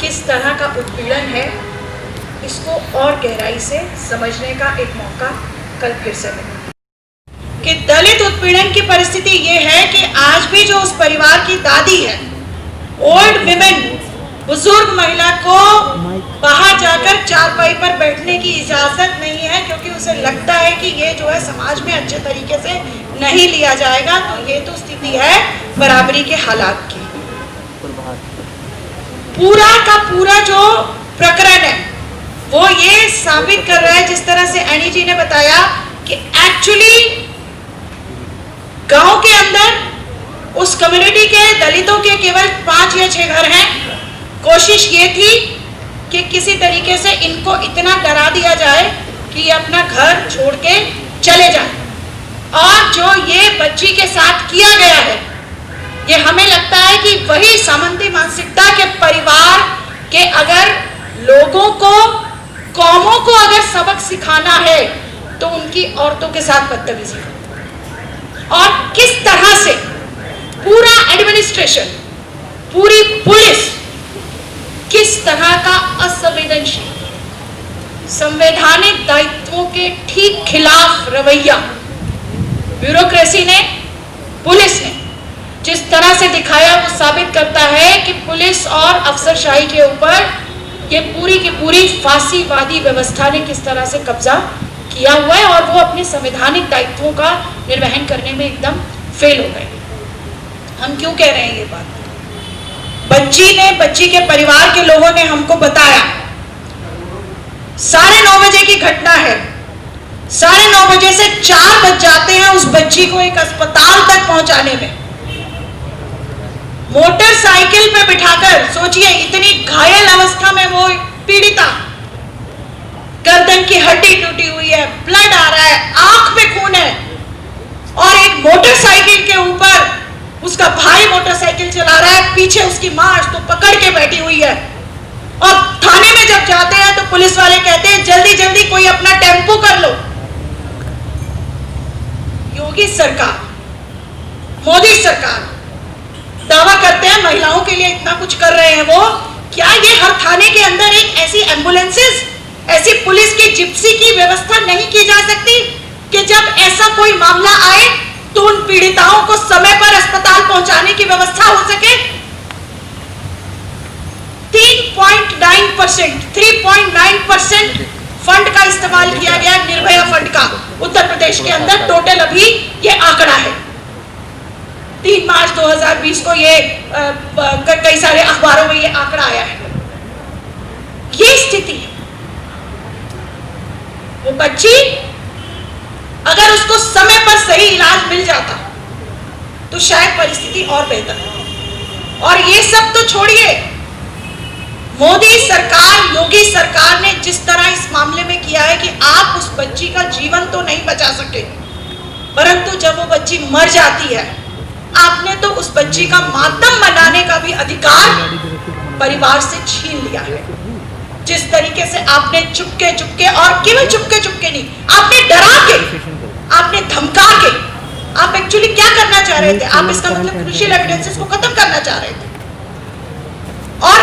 किस तरह का उत्पीड़न है, इसको और गहराई से समझने का एक मौका कल फिर से मिला कि दलित उत्पीड़न की परिस्थिति ये है कि आज भी जो उस परिवार की दादी है, ओल्ड विमेन, बुजुर्ग महिला को बाहर जाकर चारपाई पर बैठने की इजाजत नहीं है, क्योंकि उसे लगता है कि ये जो है समाज में अच्छे तरीके से नहीं लिया जाएगा। तो ये तो स्थिति है बराबरी के हालात की। पूरा का पूरा जो प्रकरण है वो ये साबित कर रहा है, जिस तरह से एनी जी ने बताया, कि एक्चुअली गांव के अंदर उस कम्युनिटी के दलितों के केवल 5 या 6 घर हैं। कोशिश ये थी कि किसी तरीके से इनको इतना डरा दिया जाए कि ये अपना घर छोड़ के चले जाएं। और जो ये बच्ची के साथ किया गया है, ये हमें लगता है कि वही सामंती मानसिकता के परिवार के अगर लोगों को, कौमों को अगर सबक सिखाना है तो उनकी औरतों के साथ बदतमीजी, और किस तरह से पूरा एडमिनिस्ट्रेशन, पूरी पुलिस किस तरह का असंवेदनशील, संवैधानिक दायित्वों के ठीक खिलाफ रवैया ब्यूरोक्रेसी ने, पुलिस ने जिस तरह से दिखाया, वो साबित करता है कि पुलिस और अफसरशाही के ऊपर ये पूरी की पूरी फांसीवादी व्यवस्था ने किस तरह से कब्जा किया हुआ है, और वो अपने संवैधानिक दायित्वों का निर्वहन करने में एकदम फेल हो गए। हम क्यों कह रहे हैं ये बात? बच्ची के परिवार के लोगों ने हमको बताया, 9:30 बजे की घटना है। 9:30 बजे से 4 बज जाते हैं उस बच्ची को एक अस्पताल तक पहुंचाने में। मोटरसाइकिल पे बिठाकर, सोचिए इतनी घायल अवस्था में वो पीड़िता, गर्दन की हड्डी टूटी हुई है, ब्लड आ रहा है, आंख पे खून है, और एक मोटरसाइकिल के ऊपर उसका भाई मोटरसाइकिल चला रहा है, पीछे उसकी मां तो पकड़ के बैठी हुई है। और थाने में जब जाते हैं तो पुलिस वाले कहते हैं जल्दी जल्दी कोई अपना टेम्पो कर लो। योगी सरकार, मोदी सरकार दावा करते हैं महिलाओं के लिए इतना कुछ कर रहे हैं वो, क्या ये हर थाने के अंदर एक ऐसी एम्बुलेंसेस, ऐसी पुलिस की जिप्सी की व्यवस्था नहीं की जा सकती कि जब ऐसा कोई मामला आए तो उन पीड़िताओं को समय पर अस्पताल पहुंचाने की व्यवस्था हो सके? 3.9% फंड का इस्तेमाल किया गया, निर्भया फंड का, उत्तर प्रदेश के अंदर। टोटल अभी ये आंकड़ा है। 3 मार्च 2020 को ये कई सारे अखबारों में ये आंकड़ा आया है। ये स्थिति है। वो बच्ची, अगर उसको समय पर सही इलाज मिल जाता तो शायद परिस्थिति और बेहतर हो। और ये सब तो छोड़िए, मोदी सरकार, योगी सरकार ने जिस तरह इस मामले में किया है कि आप उस बच्ची का जीवन तो नहीं बचा सके, परंतु जब वो बच्ची मर जाती है, आपने तो उस बच्ची का मातम मनाने का भी अधिकार परिवार से छीन लिया है। जिस तरीके से आपने चुपके चुपके, और केवल चुपके चुपके नहीं, आपने डरा के, आपने धमका के, आप एक्चुअली क्या करना चाह रहे थे? आप इसका मतलब क्रूशियल एविडेंसेस को खत्म करना चाह रहे थे। और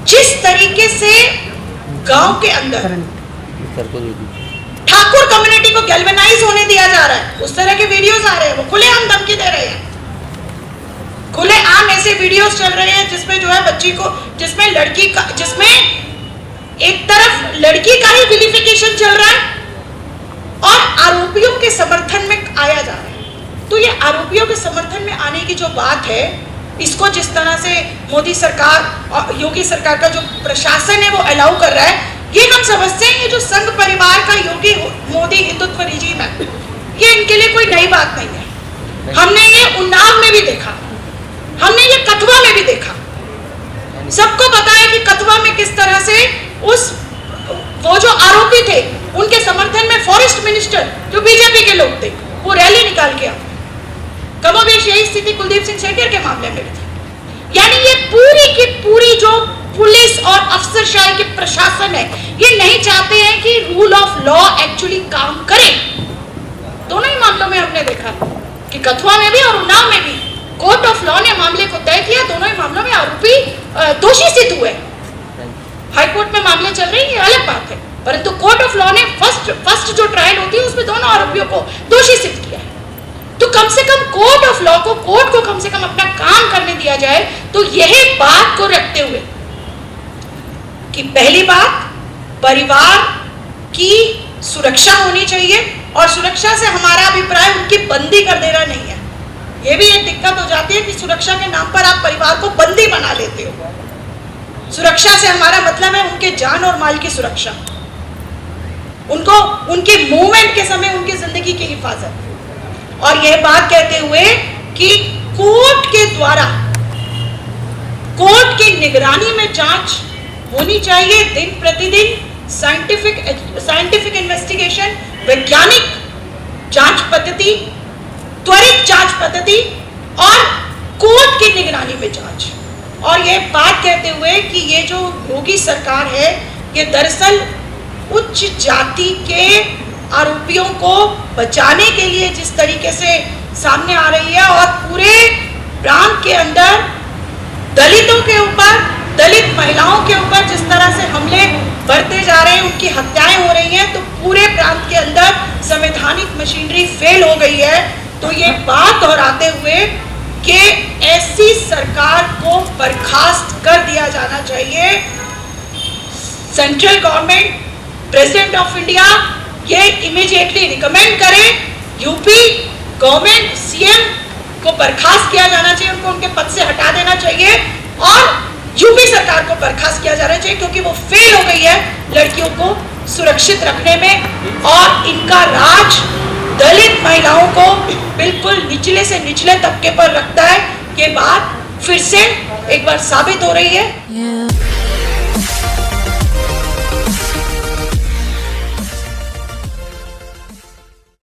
जिस तरीके से गांव के अंदर ठाकुर कम्युनिटी को गैल्वेनाइज होने दिया जा रहा है, उस तरह के वीडियोस आ रहे हैं, वो खुलेआम धमकी दे रहे हैं। खुलेआम ऐसे वीडियोस चल रहे हैं जिसमें जो है बच्ची को, जिसमें लड़की का, जिसमें एक तरफ लड़की का ही विलिफिकेशन चल रहा है और आरोपियों के समर्थन में आया जा रहा है। तो ये आरोपियों के समर्थन में आने की जो बात है, इसको जिस तरह से मोदी सरकार और योगी सरकार का जो प्रशासन है वो अलाउ कर रहा है, ये हम समझते हैं ये जो संघ परिवार का योगी मोदी हिंदुत्व रिजीम है, ये इनके लिए कोई नई बात नहीं है। हमने ये उन्नाव में भी देखा, हमने ये कथुआ में भी देखा। सबको पता है कि कथुआ में किस तरह से वो जो आरोपी थे उनके समर्थन में फॉरेस्ट मिनिस्टर जो बीजेपी के लोग थे वो रैली निकाल के आए। कमोबेश यही स्थिति कुलदीप सिंह सेठियर के मामले में भी थी। यानी ये पूरी की पूरी जो पुलिस और अफसरशाही के प्रशासन है, ये नहीं चाहते हैं कि रूल ऑफ लॉ एक्चुअली काम करे। दोनों ही मामलों में हमने देखा कि कथुआ में भी और उन्नाव में भी कोर्ट ऑफ लॉ ने मामले को तय किया। दोनों ही मामलों में आरोपी दोषी सिद्ध हुए। दोनों आरोपियों को दोषी सिद्ध किया है। तो कम से कम कोर्ट ऑफ लॉ को, कोर्ट को कम से कम अपना काम करने दिया जाए। तो यही बात को रखते हुए कि पहली बात, परिवार की सुरक्षा होनी चाहिए, और सुरक्षा से हमारा अभिप्राय उनकी बंदी कर देना नहीं है। यह भी एक दिक्कत हो जाती है कि सुरक्षा के नाम पर आप परिवार को बंदी बना लेते हो। सुरक्षा से हमारा मतलब है उनके जान और माल की सुरक्षा, उनको उनके मूवमेंट के समय उनकी जिंदगी की हिफाजत। और यह बात कहते हुए कि कोर्ट के द्वारा, कोर्ट की निगरानी में जांच होनी चाहिए दिन प्रतिदिन, साइंटिफिक इन्वेस्टिगेशन, वैज्ञानिक जांच पद्धति, त्वरित जांच पद्धति और कोर्ट की निगरानी में जांच। और यह बात कहते हुए कि ये जो योगी सरकार है, ये दरअसल उच्च जाति के आरोपियों को बचाने के लिए जिस तरीके से सामने आ रही है, और पूरे प्रांत के अंदर दलितों के ऊपर, दलित महिलाओं के ऊपर जिस तरह से हमले बढ़ते जा रहे हैं, उनकी हत्याएं हो रही हैं, तो पूरे प्रांत के अंदर संवैधानिक मशीनरी फेल हो गई है। तो ये बात दोहराते हुए कि ऐसी सरकार को बर्खास्त कर दिया जाना चाहिए। Central government, president of India ये इमीडिएटली रिकमेंड करें, यूपी गवर्नमेंट, सीएम को बर्खास्त किया जाना चाहिए, उनको उनके पद से हटा देना चाहिए, और यूपी सरकार को बर्खास्त किया जाना चाहिए, क्योंकि वो फेल हो गई है लड़कियों को सुरक्षित रखने में। और इनका राज दलित महिलाओं को बिल्कुल निचले से निचले तबके पर रखता है। ये बात फिर से एक बार साबित हो रही है।